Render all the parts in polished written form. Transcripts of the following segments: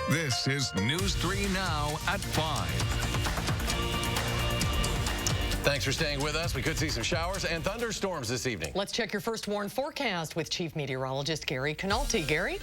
This is News 3 Now at 5. Thanks for staying with us. We could see some showers and thunderstorms this evening. Let's check your first warn forecast with Chief Meteorologist Gary Canalti. Gary?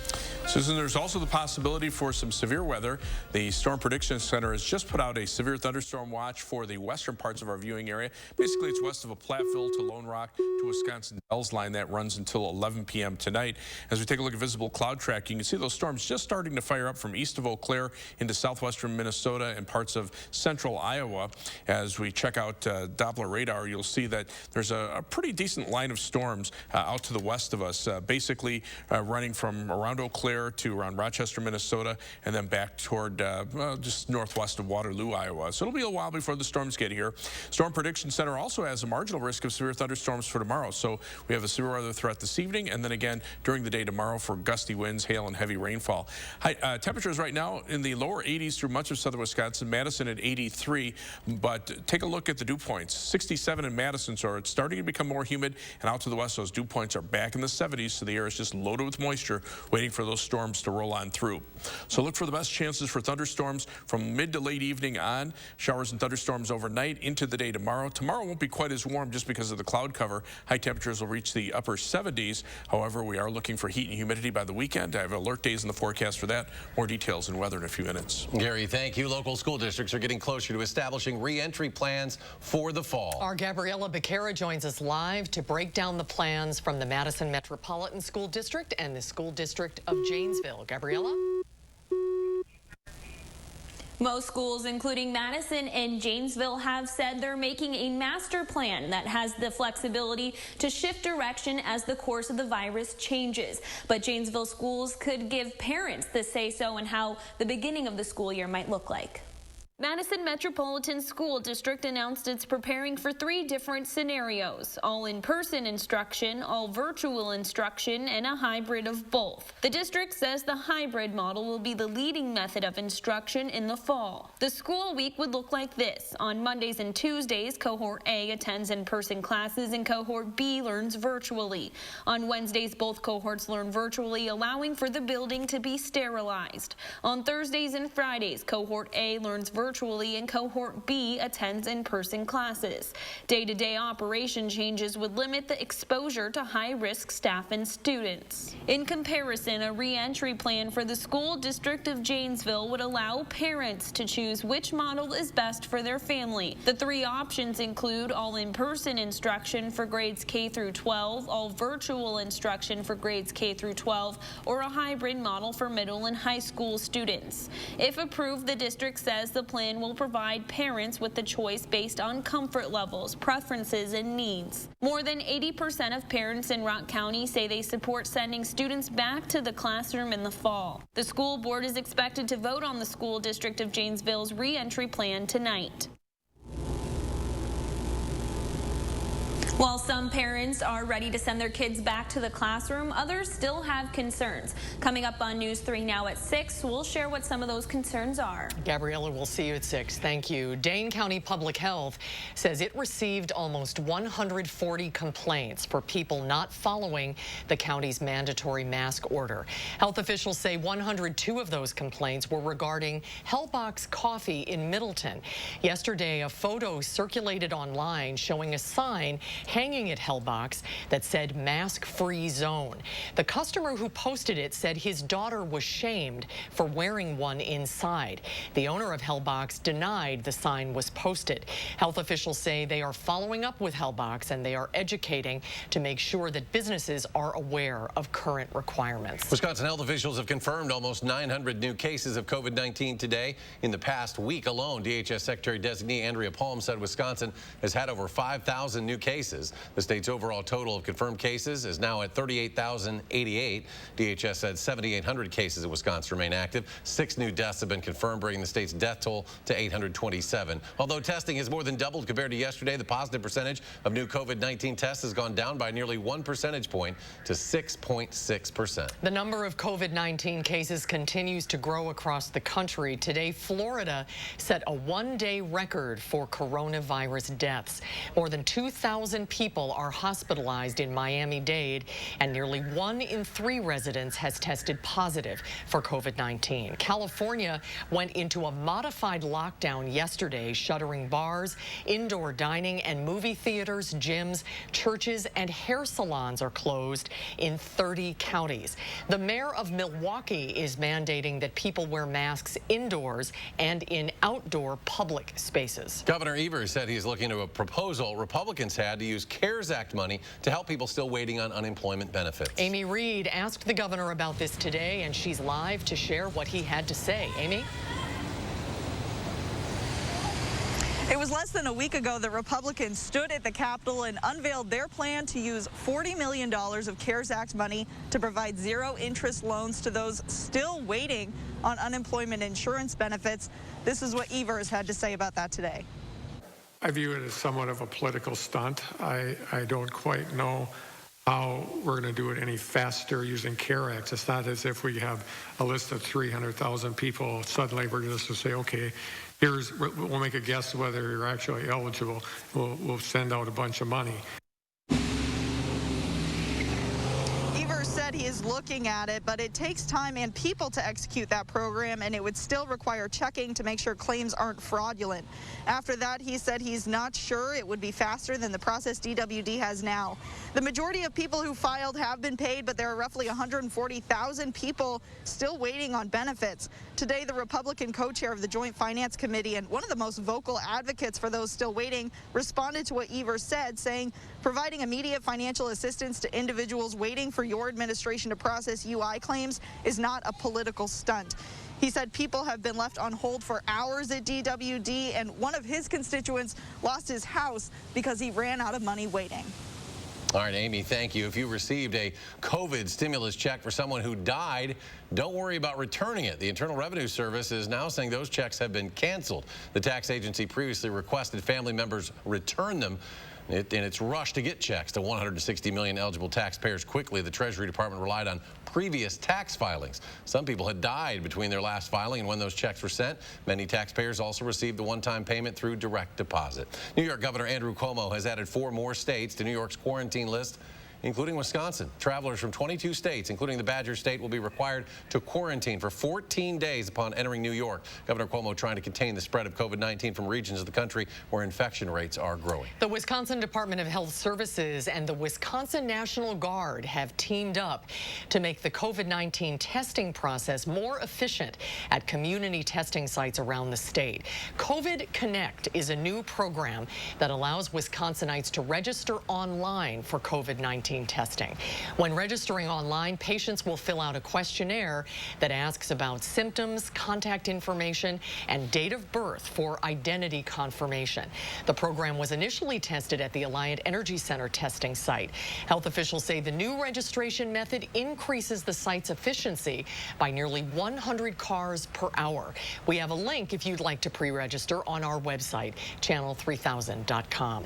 Susan, there's also the possibility for some severe weather. The Storm Prediction Center has just put out a severe thunderstorm watch for the western parts of our viewing area. Basically, it's west of a Platteville to Lone Rock to Wisconsin Dells line that runs until 11 p.m. tonight. As we take a look at visible cloud track, you can see those storms just starting to fire up from east of Eau Claire into southwestern Minnesota and parts of central Iowa. As we check out Doppler radar, you'll see that there's a pretty decent line of storms out to the west of us, basically running from around Eau Claire to around Rochester, Minnesota, and then back toward just northwest of Waterloo, Iowa. So it'll be a while before the storms get here. Storm Prediction Center also has a marginal risk of severe thunderstorms for tomorrow. So we have a severe weather threat this evening, and then again during the day tomorrow for gusty winds, hail, and heavy rainfall. Temperatures right now in the lower 80s through much of southern Wisconsin. Madison at 83, but take a look at the dew points. 67 in Madison, so it's starting to become more humid, and out to the west, those dew points are back in the 70s, so the air is just loaded with moisture, waiting for those storms to roll on through. So look for the best chances for thunderstorms from mid to late evening on. Showers and thunderstorms overnight into the day tomorrow. Tomorrow won't be quite as warm just because of the cloud cover. High temperatures will reach the upper 70s. However, we are looking for heat and humidity by the weekend. I have alert days in the forecast for that. More details and weather in a few minutes. Gary, thank you. Local school districts are getting closer to establishing re-entry plans for the fall. Our Gabriella Becerra joins us live to break down the plans from the Madison Metropolitan School District and the School District of Janesville. Gabriella? Most schools, including Madison and Janesville, have said they're making a master plan that has the flexibility to shift direction as the course of the virus changes. But Janesville schools could give parents the say-so in how the beginning of the school year might look like. Madison Metropolitan School District announced it's preparing for 3 different scenarios: all in-person instruction, all virtual instruction, and a hybrid of both. The district says the hybrid model will be the leading method of instruction in the fall. The school week would look like this. On Mondays and Tuesdays, Cohort A attends in-person classes and Cohort B learns virtually. On Wednesdays, both cohorts learn virtually, allowing for the building to be sterilized. On Thursdays and Fridays, Cohort A learns virtually and Cohort B attends in-person classes. Day-to-day operation changes would limit the exposure to high-risk staff and students. In comparison, a re-entry plan for the School District of Janesville would allow parents to choose which model is best for their family. The 3 options include all in-person instruction for grades K through 12, all virtual instruction for grades K through 12, or a hybrid model for middle and high school students. If approved, the district says the plan will provide parents with the choice based on comfort levels, preferences, and needs. More than 80% of parents in Rock County say they support sending students back to the classroom in the fall. The school board is expected to vote on the School District of Janesville's re-entry plan tonight. While some parents are ready to send their kids back to the classroom, others still have concerns. Coming up on News 3 Now at 6, we'll share what some of those concerns are. Gabriella, we'll see you at 6. Thank you. Dane County Public Health says it received almost 140 complaints for people not following the county's mandatory mask order. Health officials say 102 of those complaints were regarding Hellbox Coffee in Middleton. Yesterday, a photo circulated online showing a sign hanging at Hellbox that said mask-free zone. The customer who posted it said his daughter was shamed for wearing one inside. The owner of Hellbox denied the sign was posted. Health officials say they are following up with Hellbox and they are educating to make sure that businesses are aware of current requirements. Wisconsin health officials have confirmed almost 900 new cases of COVID-19 today. In the past week alone, DHS Secretary-designee Andrea Palm said Wisconsin has had over 5,000 new cases. The state's overall total of confirmed cases is now at 38,088. DHS said 7,800 cases in Wisconsin remain active. 6 new deaths have been confirmed, bringing the state's death toll to 827. Although testing has more than doubled compared to yesterday, the positive percentage of new COVID-19 tests has gone down by nearly 1 percentage point to 6.6%. The number of COVID-19 cases continues to grow across the country. Today, Florida set a one-day record for coronavirus deaths. More than 2,000 1,000 people are hospitalized in Miami-Dade, and nearly 1 in 3 residents has tested positive for COVID-19. California went into a modified lockdown yesterday, shuttering bars, indoor dining and movie theaters, gyms, churches, and hair salons are closed in 30 counties. The mayor of Milwaukee is mandating that people wear masks indoors and in outdoor public spaces. Governor Evers said he's looking to a proposal Republicans had to use CARES Act money to help people still waiting on unemployment benefits. Amy Reed asked the governor about this today, and she's live to share what he had to say. Amy? It was less than a week ago that Republicans stood at the Capitol and unveiled their plan to use $40 million of CARES Act money to provide zero-interest loans to those still waiting on unemployment insurance benefits. This is what Evers had to say about that today. I view it as somewhat of a political stunt. I don't quite know how we're going to do it any faster using CARES Act. It's not as if we have a list of 300,000 people. Suddenly we're just to say, okay, we'll make a guess whether you're actually eligible. We'll send out a bunch of money. Evers said he is looking at it, but it takes time and people to execute that program, and it would still require checking to make sure claims aren't fraudulent. After that, he said he's not sure it would be faster than the process DWD has now. The majority of people who filed have been paid, but there are roughly 140,000 people still waiting on benefits. Today, the Republican co-chair of the Joint Finance Committee and one of the most vocal advocates for those still waiting responded to what Evers said, saying providing immediate financial assistance to individuals waiting for your administration to process UI claims is not a political stunt. He said people have been left on hold for hours at DWD, and one of his constituents lost his house because he ran out of money waiting. All right, Amy, thank you. If you received a COVID stimulus check for someone who died, don't worry about returning it. The Internal Revenue Service is now saying those checks have been canceled. The tax agency previously requested family members return them in its rush to get checks to 160 million eligible taxpayers quickly. The Treasury Department relied on previous tax filings. Some people had died between their last filing and when those checks were sent. Many taxpayers also received the one-time payment through direct deposit. New York Governor Andrew Cuomo has added 4 more states to New York's quarantine list, including Wisconsin. Travelers from 22 states, including the Badger State, will be required to quarantine for 14 days upon entering New York. Governor Cuomo trying to contain the spread of COVID-19 from regions of the country where infection rates are growing. The Wisconsin Department of Health Services and the Wisconsin National Guard have teamed up to make the COVID-19 testing process more efficient at community testing sites around the state. COVID Connect is a new program that allows Wisconsinites to register online for COVID-19 testing. When registering online, patients will fill out a questionnaire that asks about symptoms, contact information, and date of birth for identity confirmation. The program was initially tested at the Alliant Energy Center testing site. Health officials say the new registration method increases the site's efficiency by nearly 100 cars per hour. We have a link if you'd like to pre-register on our website, channel3000.com.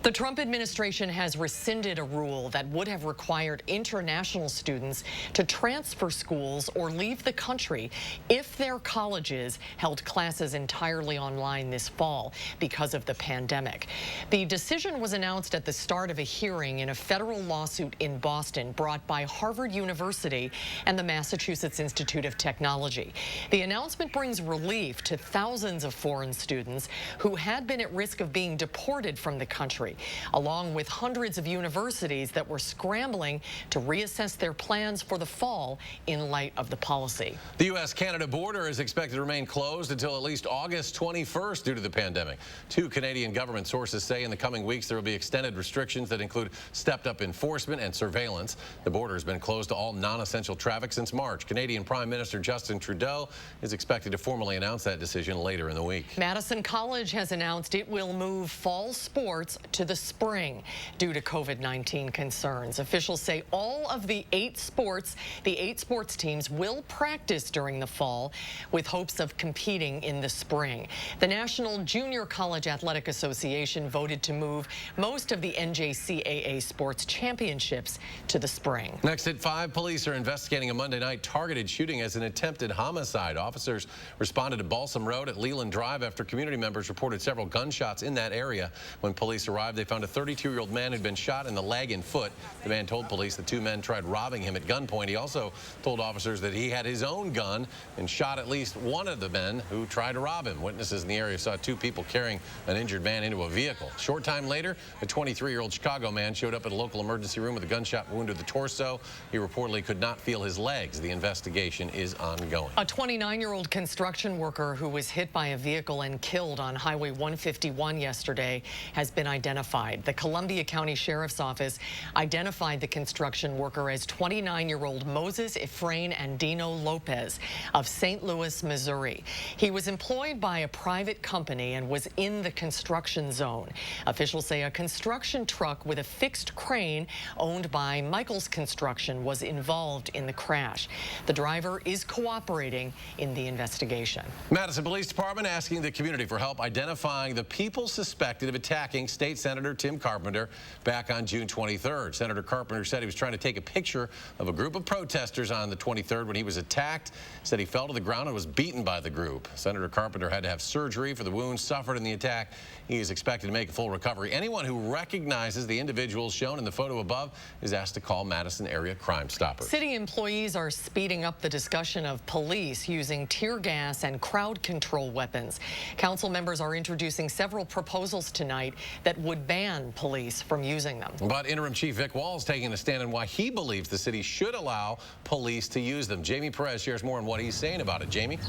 The Trump administration has rescinded a rule that would have required international students to transfer schools or leave the country if their colleges held classes entirely online this fall because of the pandemic. The decision was announced at the start of a hearing in a federal lawsuit in Boston brought by Harvard University and the Massachusetts Institute of Technology. The announcement brings relief to thousands of foreign students who had been at risk of being deported from the country, along with hundreds of universities that were scrambling to reassess their plans for the fall in light of the policy. The U.S.-Canada border is expected to remain closed until at least August 21st due to the pandemic. 2 Canadian government sources say in the coming weeks there will be extended restrictions that include stepped-up enforcement and surveillance. The border has been closed to all non-essential traffic since March. Canadian Prime Minister Justin Trudeau is expected to formally announce that decision later in the week. Madison College has announced it will move fall sports to the spring due to COVID-19 concerns. concerns. Officials say all of the eight sports teams will practice during the fall with hopes of competing in the spring. The National Junior College Athletic Association voted to move most of the NJCAA sports championships to the spring. Next at 5, police are investigating a Monday night targeted shooting as an attempted homicide. Officers responded to Balsam Road at Leland Drive after community members reported several gunshots in that area. When police arrived, they found a 32-year-old man who'd been shot in the leg and foot. The man told police the two men tried robbing him at gunpoint. He also told officers that he had his own gun and shot at least one of the men who tried to rob him. Witnesses in the area saw two people carrying an injured man into a vehicle. Short time later, a 23-year-old Chicago man showed up at a local emergency room with a gunshot wound to the torso. He reportedly could not feel his legs. The investigation is ongoing. A 29-year-old construction worker who was hit by a vehicle and killed on Highway 151 yesterday has been identified. The Columbia County Sheriff's Office identified the construction worker as 29-year-old Moses Efrain Andino Lopez of St. Louis, Missouri. He was employed by a private company and was in the construction zone. Officials say a construction truck with a fixed crane owned by Michael's Construction was involved in the crash. The driver is cooperating in the investigation. Madison Police Department asking the community for help identifying the people suspected of attacking State Senator Tim Carpenter back on June 23rd. Senator Carpenter said he was trying to take a picture of a group of protesters on the 23rd when he was attacked. Said he fell to the ground and was beaten by the group. Senator Carpenter had to have surgery for the wounds suffered in the attack. He is expected to make a full recovery. Anyone who recognizes the individuals shown in the photo above is asked to call Madison area Crime Stoppers. City employees are speeding up the discussion of police using tear gas and crowd control weapons. Council members are introducing several proposals tonight that would ban police from using them. But Interim Chief Vic Walls taking a stand on why he believes the city should allow police to use them. Jamie Perez shares more on what he's saying about it. Jamie?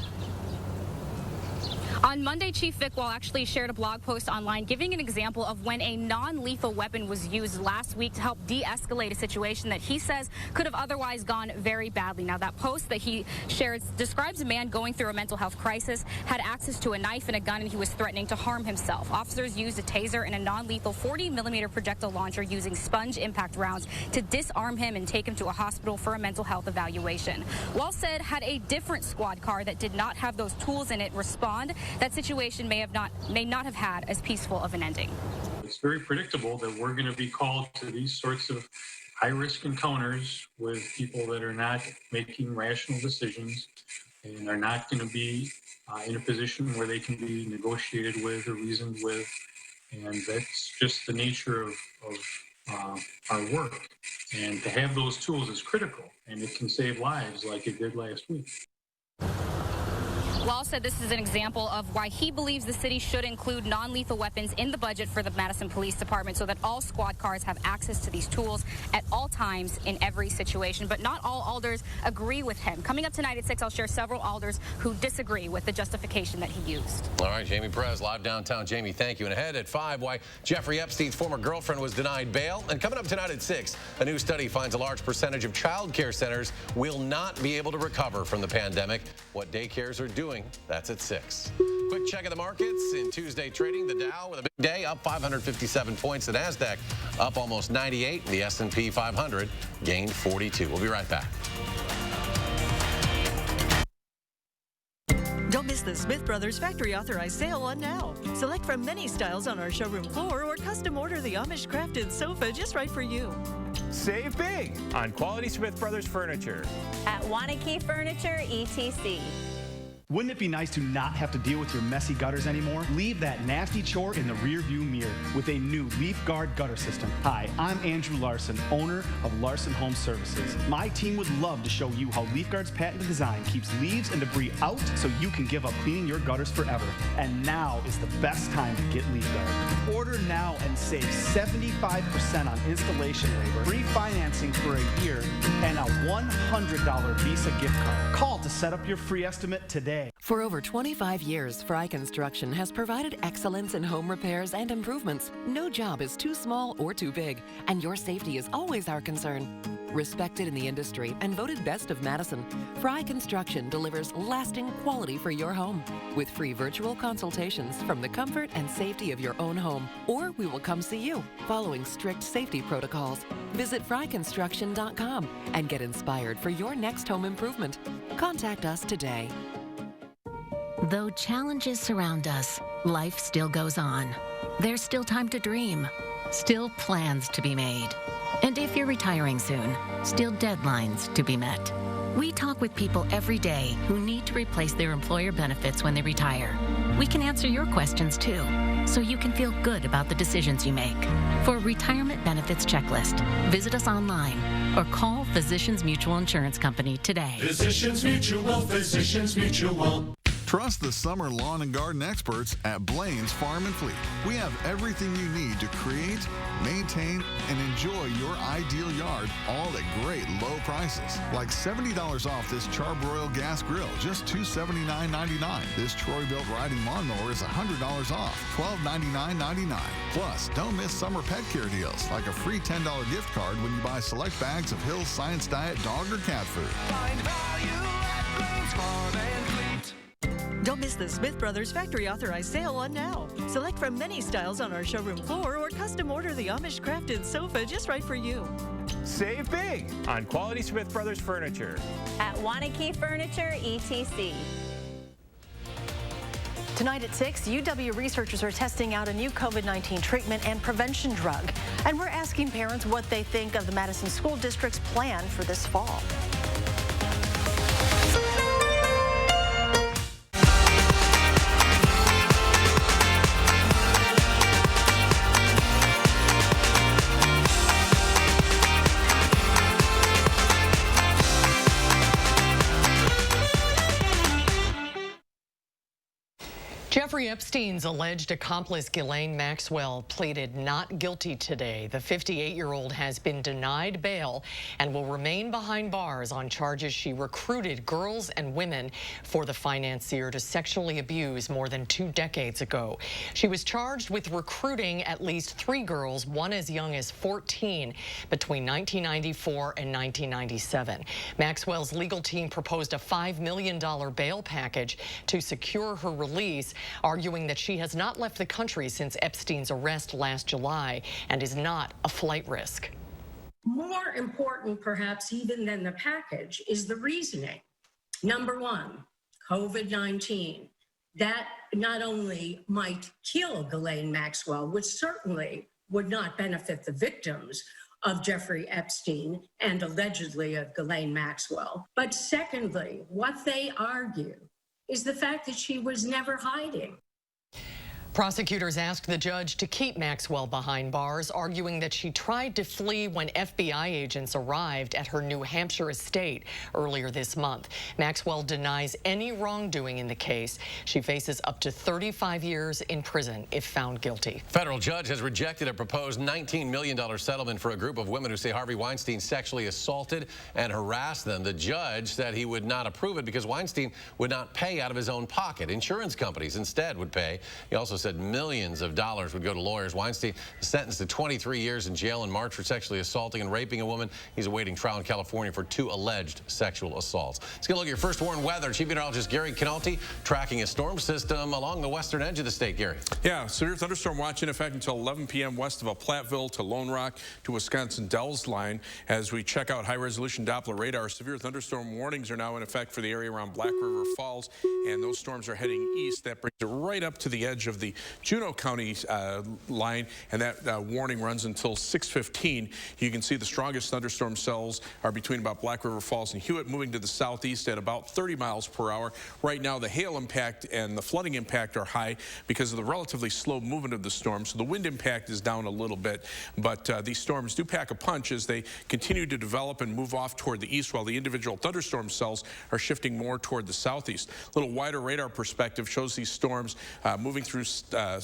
On Monday, Chief Vic Wall actually shared a blog post online giving an example of when a non-lethal weapon was used last week to help de-escalate a situation that he says could have otherwise gone very badly. Now, that post that he shared describes a man going through a mental health crisis, had access to a knife and a gun, and he was threatening to harm himself. Officers used a taser and a non-lethal 40-millimeter projectile launcher using sponge impact rounds to disarm him and take him to a hospital for a mental health evaluation. Wall said had a different squad car that did not have those tools in it respond, that situation may not have had as peaceful of an ending. It's very predictable that we're going to be called to these sorts of high-risk encounters with people that are not making rational decisions and are not going to be in a position where they can be negotiated with or reasoned with. And that's just the nature of our work. And to have those tools is critical, and it can save lives like it did last week. Wall said this is an example of why he believes the city should include non-lethal weapons in the budget for the Madison Police Department so that all squad cars have access to these tools at all times in every situation. But not all alders agree with him. Coming up tonight at 6, I'll share several alders who disagree with the justification that he used. All right, Jamie Perez, live downtown. Jamie, thank you. And ahead at 5, why Jeffrey Epstein's former girlfriend was denied bail. And coming up tonight at 6, a new study finds a large percentage of child care centers will not be able to recover from the pandemic. What daycares are doing. That's at 6. Quick check of the markets in Tuesday trading. The Dow with a big day, up 557 points. The Nasdaq up almost 98. The S&P 500 gained 42. We'll be right back. Don't miss the Smith Brothers Factory Authorized Sale on now. Select from many styles on our showroom floor or custom order the Amish crafted sofa just right for you. Save big on quality Smith Brothers furniture. At Wanakee Furniture, ETC. Wouldn't it be nice to not have to deal with your messy gutters anymore? Leave that nasty chore in the rearview mirror with a new Leaf Guard gutter system. Hi, I'm Andrew Larson, owner of Larson Home Services. My team would love to show you how Leaf Guard's patented design keeps leaves and debris out so you can give up cleaning your gutters forever. And now is the best time to get Leaf Guard. Order now and save 75% on installation labor, free financing for a year, and a $100 Visa gift card. Call to set up your free estimate today. For over 25 years, Fry Construction has provided excellence in home repairs and improvements. No job is too small or too big, and your safety is always our concern. Respected in the industry and voted best of Madison, Fry Construction delivers lasting quality for your home with free virtual consultations from the comfort and safety of your own home. Or we will come see you following strict safety protocols. Visit fryconstruction.com and get inspired for your next home improvement. Contact us today. Though challenges surround us, life still goes on. There's still time to dream, still plans to be made. And if you're retiring soon, still deadlines to be met. We talk with people every day who need to replace their employer benefits when they retire. We can answer your questions too, so you can feel good about the decisions you make. For a retirement benefits checklist, visit us online or call Physicians Mutual Insurance Company today. Physicians Mutual, Physicians Mutual. Trust the summer lawn and garden experts at Blaine's Farm and Fleet. We have everything you need to create, maintain, and enjoy your ideal yard, all at great low prices. Like $70 off this Charbroil gas grill, just $279.99. This Troy-built riding lawnmower is $100 off, $1299.99. Plus, don't miss summer pet care deals, like a free $10 gift card when you buy select bags of Hill's Science Diet dog or cat food. Find value at Blaine's Farm and Fleet. Don't miss the Smith Brothers factory authorized sale on now. Select from many styles on our showroom floor or custom order the Amish crafted sofa just right for you. Save big on quality Smith Brothers furniture. At Wanakee Furniture, ETC. Tonight at 6, UW researchers are testing out a new COVID-19 treatment and prevention drug. And we're asking parents what they think of the Madison School District's plan for this fall. Jeffrey Epstein's alleged accomplice Ghislaine Maxwell pleaded not guilty today. The 58-year-old has been denied bail and will remain behind bars on charges she recruited girls and women for the financier to sexually abuse more than 2 decades ago. She was charged with recruiting at least 3 girls, one as young as 14, between 1994 and 1997. Maxwell's legal team proposed a $5 million bail package to secure her release, arguing that she has not left the country since Epstein's arrest last July and is not a flight risk. More important, perhaps, even than the package, is the reasoning. Number one, COVID-19. That not only might kill Ghislaine Maxwell, which certainly would not benefit the victims of Jeffrey Epstein and allegedly of Ghislaine Maxwell, but secondly, what they argue is the fact that she was never hiding. Prosecutors asked the judge to keep Maxwell behind bars, arguing that she tried to flee when FBI agents arrived at her New Hampshire estate earlier this month. Maxwell denies any wrongdoing in the case. She faces up to 35 years in prison if found guilty. Federal judge has rejected a proposed $19 million settlement for a group of women who say Harvey Weinstein sexually assaulted and harassed them. The judge said he would not approve it because Weinstein would not pay out of his own pocket. Insurance companies instead would pay. He also said millions of dollars would go to lawyers. Weinstein is sentenced to 23 years in jail in March for sexually assaulting and raping a woman. He's awaiting trial in California for 2 alleged sexual assaults. Let's get a look at your first warned weather. Chief Meteorologist Gary Canalti tracking a storm system along the western edge of the state. Gary. Yeah, severe thunderstorm watch in effect until 11 p.m. west of Platteville to Lone Rock to Wisconsin Dells line. As we check out high-resolution Doppler radar, severe thunderstorm warnings are now in effect for the area around Black River Falls, and those storms are heading east. That brings it right up to the edge of the Juneau County line, and that warning runs until 6:15. You can see the strongest thunderstorm cells are between about Black River Falls and Hewitt, moving to the southeast at about 30 miles per hour. Right now, the hail impact and the flooding impact are high because of the relatively slow movement of the storm, so the wind impact is down a little bit, but these storms do pack a punch as they continue to develop and move off toward the east, while the individual thunderstorm cells are shifting more toward the southeast. A little wider radar perspective shows these storms moving through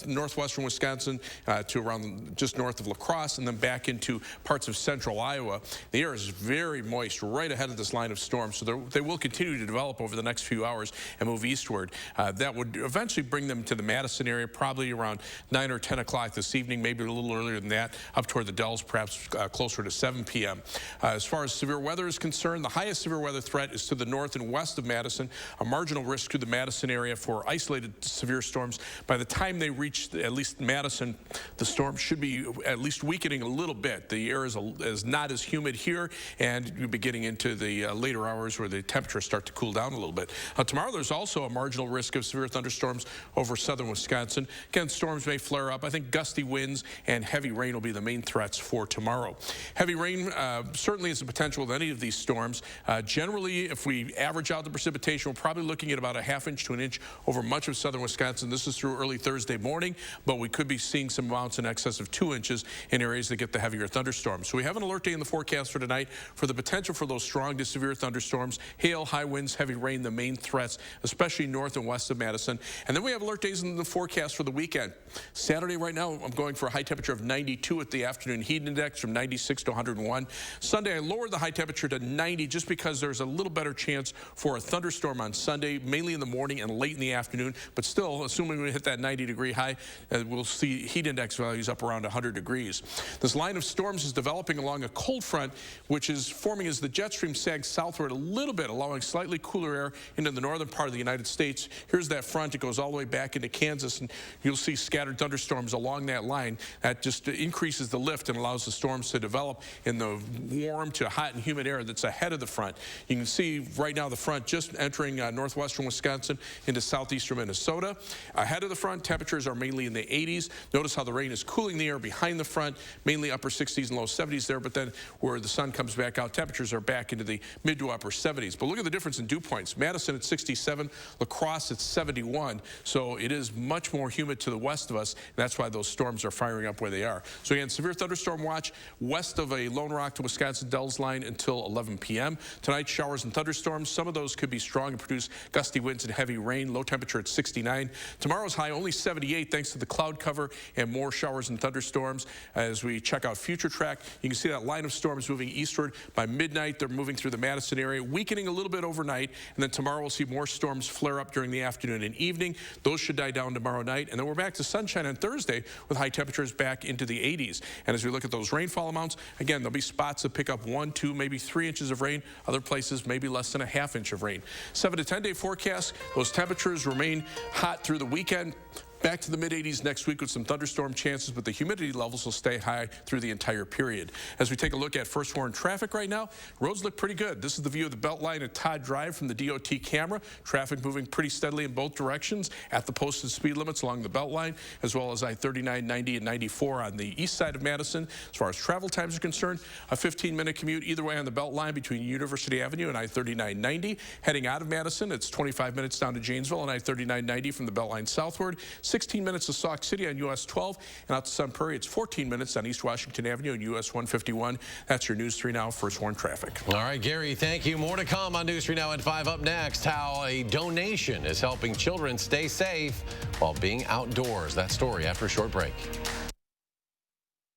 northwestern Wisconsin to around just north of La Crosse, and then back into parts of central Iowa. The air is very moist right ahead of this line of storms, so they will continue to develop over the next few hours and move eastward. That would eventually bring them to the Madison area, probably around 9 or 10 o'clock this evening, maybe a little earlier than that, up toward the Dells, perhaps closer to 7 p.m. As far as severe weather is concerned, the highest severe weather threat is to the north and west of Madison, a marginal risk to the Madison area for isolated severe storms. By the time they reach at least Madison, the storm should be at least weakening a little bit. The air is not as humid here, and you'll be getting into the later hours where the temperatures start to cool down a little bit. Tomorrow there's also a marginal risk of severe thunderstorms over southern Wisconsin. Again, storms may flare up. I think gusty winds and heavy rain will be the main threats for tomorrow. Heavy rain certainly is a potential with any of these storms. Generally, if we average out the precipitation, we're probably looking at about a ½ inch to an inch over much of southern Wisconsin. This is through early Thursday morning, but we could be seeing some amounts in excess of 2 inches in areas that get the heavier thunderstorms. So we have an alert day in the forecast for tonight for the potential for those strong to severe thunderstorms, hail, high winds, heavy rain, the main threats, especially north and west of Madison. And then we have alert days in the forecast for the weekend. Saturday right now, I'm going for a high temperature of 92 at the afternoon heat index from 96 to 101. Sunday, I lowered the high temperature to 90 just because there's a little better chance for a thunderstorm on Sunday, mainly in the morning and late in the afternoon. But still, assuming we hit that 90-degree high, we'll see heat index values up around 100 degrees. This line of storms is developing along a cold front, which is forming as the jet stream sags southward a little bit, allowing slightly cooler air into the northern part of the United States. Here's that front. It goes all the way back into Kansas, and you'll see scattered thunderstorms along that line. That just increases the lift and allows the storms to develop in the warm to hot and humid air that's ahead of the front. You can see right now the front just entering northwestern Wisconsin into southeastern Minnesota. Ahead of the front, temperatures are mainly in the 80s. Notice how the rain is cooling the air behind the front, mainly upper 60s and low 70s there, but then where the sun comes back out, temperatures are back into the mid to upper 70s. But look at the difference in dew points. Madison at 67, La Crosse at 71, so it is much more humid to the west of us, and that's why those storms are firing up where they are. So again, severe thunderstorm watch west of a Lone Rock to Wisconsin Dells line until 11 p.m. Tonight, showers and thunderstorms. Some of those could be strong and produce gusty winds and heavy rain. Low temperature at 69. Tomorrow's high only 78 thanks to the cloud cover and more showers and thunderstorms. As we check out future track, you can see that line of storms moving eastward. By midnight, they're moving through the Madison area, weakening a little bit overnight, and then tomorrow we'll see more storms flare up during the afternoon and evening. Those should die down tomorrow night, and then we're back to sunshine on Thursday with high temperatures back into the 80s. And as we look at those rainfall amounts, again, there'll be spots that pick up 1, 2, maybe 3 inches of rain. Other places, maybe less than a ½ inch of rain. 7 to 10 day forecast, those temperatures remain hot through the weekend. Back to the mid-80s next week with some thunderstorm chances, but the humidity levels will stay high through the entire period. As we take a look at first warn traffic right now, roads look pretty good. This is the view of the Beltline at Todd Drive from the DOT camera. Traffic moving pretty steadily in both directions at the posted speed limits along the Beltline, as well as I-39, 90, and 94 on the east side of Madison. As far as travel times are concerned, a 15-minute commute either way on the Beltline between University Avenue and I-39, 90. Heading out of Madison, it's 25 minutes down to Janesville on I-39, 90 from the Beltline southward. 16 minutes to Sauk City on US 12, and out to Sun Prairie, it's 14 minutes on East Washington Avenue and US 151. That's your News 3 Now First Warn traffic. All right, Gary, thank you. More to come on News 3 Now at 5. Up next, how a donation is helping children stay safe while being outdoors. That story after a short break.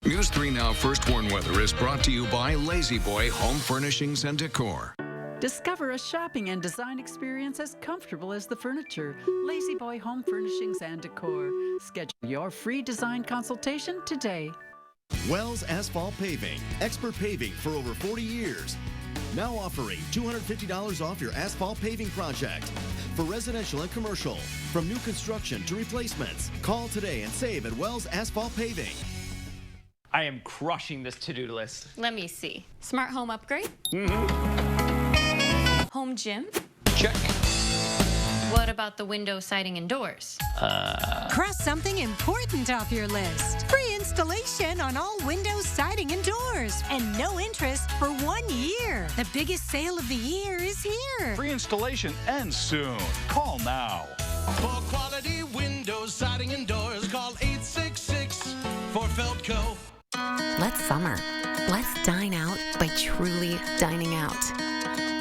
News 3 Now First Warn Weather is brought to you by Lazy Boy Home Furnishings and Decor. Discover a shopping and design experience as comfortable as the furniture. Lazy Boy Home Furnishings and Decor. Schedule your free design consultation today. Wells Asphalt Paving. Expert paving for over 40 years. Now offering $250 off your asphalt paving project. For residential and commercial. From new construction to replacements. Call today and save at Wells Asphalt Paving. I am crushing this to-do list. Let me see. Smart home upgrade? Home gym? Check. What about the window, siding, and doors? Cross something important off your list. Free installation on all windows, siding, and doors. And no interest for 1 year. The biggest sale of the year is here. Free installation ends soon. Call now. For quality windows, siding, and doors, call 866 for Feldco. Let's summer. Let's dine out by truly dining out.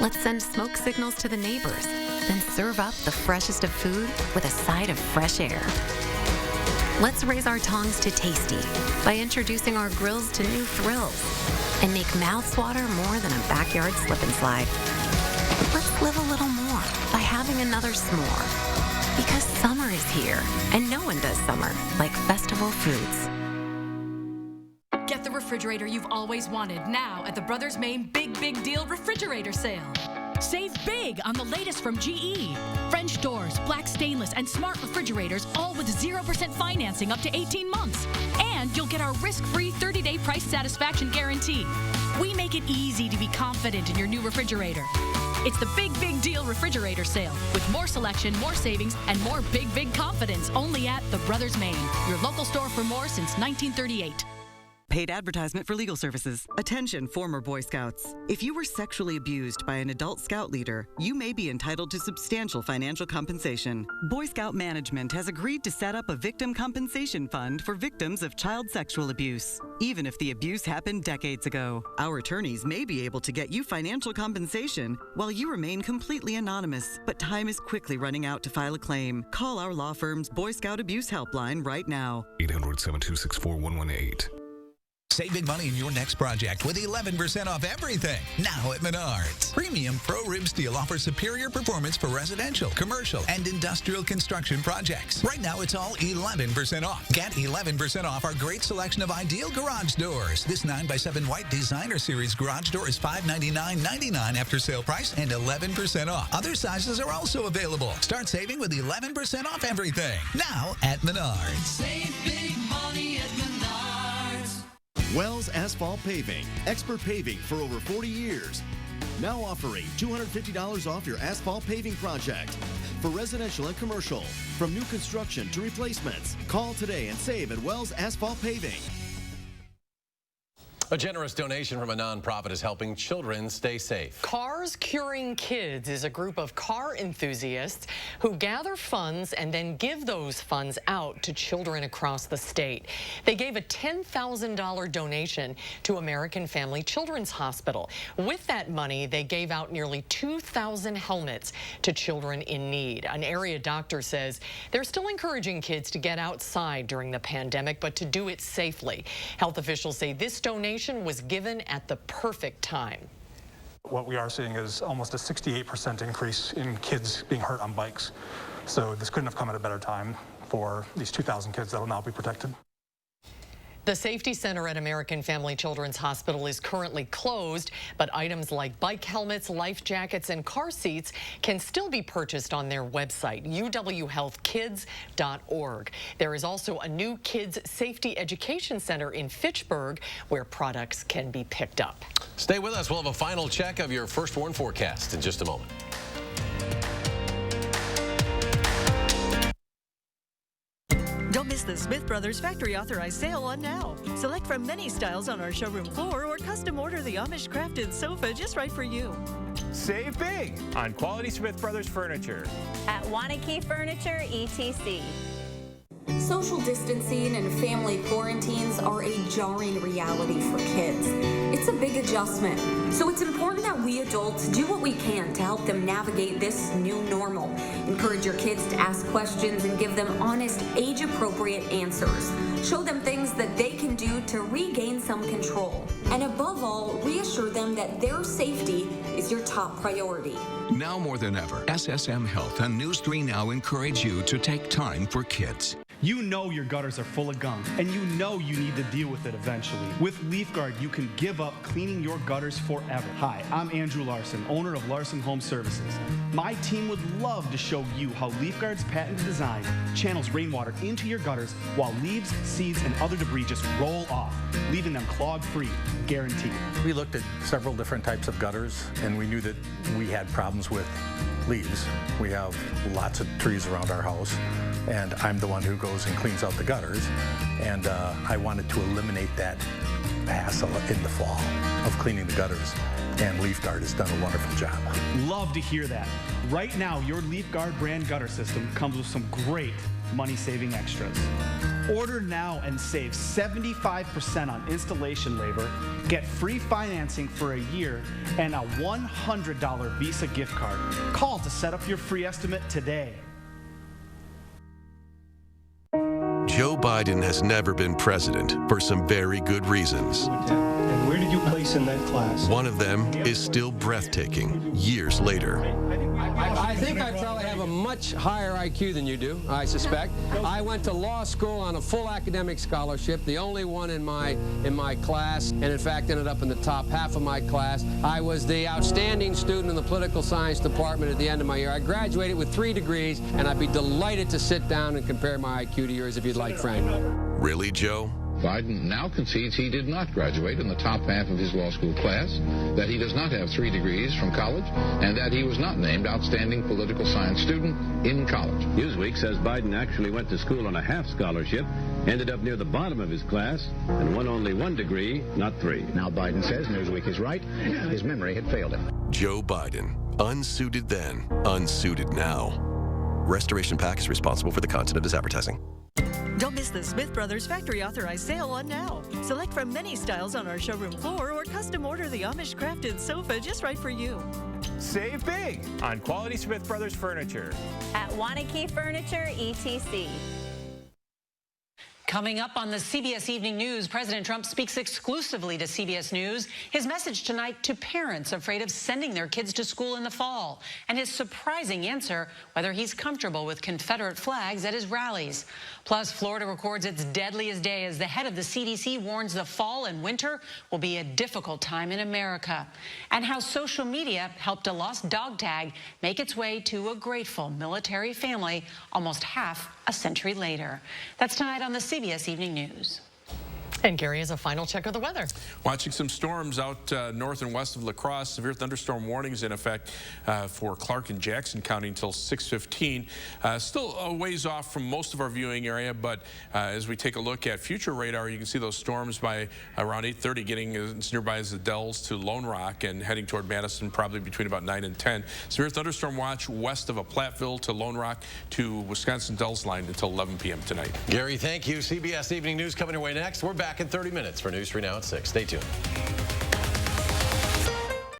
Let's send smoke signals to the neighbors, then serve up the freshest of food with a side of fresh air. Let's raise our tongues to tasty by introducing our grills to new thrills and make mouths water more than a backyard slip and slide. Let's live a little more by having another s'more. Because summer is here, and no one does summer like festival foods. Get the refrigerator you've always wanted now at the Brothers Maine Big Deal Refrigerator Sale. Save big on the latest from GE. French doors, black stainless, and smart refrigerators, all with 0% financing up to 18 months. And you'll get our risk-free 30-day price satisfaction guarantee. We make it easy to be confident in your new refrigerator. It's the Big Deal Refrigerator Sale with more selection, more savings, and more big confidence only at the Brothers Maine, your local store for more since 1938. Paid advertisement for legal services. Attention, former Boy Scouts. If you were sexually abused by an adult Scout leader, you may be entitled to substantial financial compensation. Boy Scout management has agreed to set up a victim compensation fund for victims of child sexual abuse. Even if the abuse happened decades ago, our attorneys may be able to get you financial compensation while you remain completely anonymous. But time is quickly running out to file a claim. Call our law firm's Boy Scout Abuse Helpline right now. 800-726-4118. Save big money in your next project with 11% off everything. Now at Menards. Premium Pro Rib Steel offers superior performance for residential, commercial, and industrial construction projects. Right now, it's all 11% off. Get 11% off our great selection of ideal garage doors. This 9x7 white designer series garage door is $599.99 after sale price and 11% off. Other sizes are also available. Start saving with 11% off everything. Now at Menards. Save big money at Menards. Wells Asphalt Paving, expert paving for over 40 years. Now offering $250 off your asphalt paving project. For residential and commercial, from new construction to replacements. Call today and save at Wells Asphalt Paving. A generous donation from a nonprofit is helping children stay safe. Cars Curing Kids is a group of car enthusiasts who gather funds and then give those funds out to children across the state. They gave a $10,000 donation to American Family Children's Hospital. With that money, they gave out nearly 2,000 helmets to children in need. An area doctor says they're still encouraging kids to get outside during the pandemic, but to do it safely. Health officials say this donation was given at the perfect time. What we are seeing is almost a 68% increase in kids being hurt on bikes. So this couldn't have come at a better time for these 2,000 kids that will now be protected. The Safety Center at American Family Children's Hospital is currently closed, but items like bike helmets, life jackets, and car seats can still be purchased on their website, uwhealthkids.org. There is also a new Kids Safety Education Center in Fitchburg where products can be picked up. Stay with us. We'll have a final check of your First Warn forecast in just a moment. Don't miss the Smith Brothers Factory Authorized Sale on now. Select from many styles on our showroom floor or custom order the Amish crafted sofa just right for you. Save big on quality Smith Brothers furniture. At Wanakee Furniture, ETC. Social distancing and family quarantines are a jarring reality for kids. It's a big adjustment, so it's important that we adults do what we can to help them navigate this new normal. Encourage your kids to ask questions and give them honest, age-appropriate answers. Show them things that they can do to regain some control. And above all, reassure them that their safety is your top priority. Now more than ever, SSM Health and News 3 Now encourage you to take time for kids. You know your gutters are full of gunk, and you know you need to deal with it eventually. With LeafGuard, you can give up cleaning your gutters forever. Hi, I'm Andrew Larson, owner of Larson Home Services. My team would love to show you how LeafGuard's patented design channels rainwater into your gutters while leaves, seeds, and other debris just roll off, leaving them clog-free, guaranteed. We looked at several different types of gutters, and we knew that we had problems with leaves. We have lots of trees around our house, and I'm the one who goes and cleans out the gutters, and I wanted to eliminate that hassle in the fall of cleaning the gutters, and LeafGuard has done a wonderful job. Love to hear that. Right now, your LeafGuard brand gutter system comes with some great money-saving extras. Order now and save 75% on installation labor, get free financing for a year, and a $100 Visa gift card. Call to set up your free estimate today. Joe Biden has never been president for some very good reasons. And where did you place in that class? One of them is still breathtaking years later. I think I probably have a much higher IQ than you do, I suspect. I went to law school on a full academic scholarship, the only one in my class, and in fact ended up in the top half of my class. I was the outstanding student in the political science department at the end of my year. I graduated with 3 degrees, and I'd be delighted to sit down and compare my IQ to yours if you'd like, Frank. Really, Joe? Biden now concedes he did not graduate in the top half of his law school class, that he does not have 3 degrees from college, and that he was not named outstanding political science student in college. Newsweek says Biden actually went to school on a half scholarship, ended up near the bottom of his class, and won only 1 degree, not 3. Now Biden says Newsweek is right. His memory had failed him. Joe Biden, unsuited then, unsuited now. Restoration Pack is responsible for the content of this advertising. Don't miss the Smith Brothers factory authorized sale on now. Select from many styles on our showroom floor or custom order the Amish crafted sofa just right for you. Save big on quality Smith Brothers furniture. At Wanakee Furniture, ETC. Coming up on the CBS Evening News, President Trump speaks exclusively to CBS News. His message tonight to parents afraid of sending their kids to school in the fall, and his surprising answer whether he's comfortable with Confederate flags at his rallies. Plus, Florida records its deadliest day as the head of the CDC warns the fall and winter will be a difficult time in America. And how social media helped a lost dog tag make its way to a grateful military family almost half a century later. That's tonight on the CBS Evening News. And Gary has a final check of the weather. Watching some storms out north and west of La Crosse. Severe thunderstorm warnings in effect for Clark and Jackson County until 6:15. Still a ways off from most of our viewing area, but as we take a look at future radar, you can see those storms by around 8:30 getting as nearby as the Dells to Lone Rock and heading toward Madison probably between about 9 and 10. Severe thunderstorm watch west of a Platteville to Lone Rock to Wisconsin Dells line until 11 p.m. tonight. Gary, thank you. CBS Evening News coming your way next. We're back in 30 minutes for News 3 Now at 6. Stay tuned.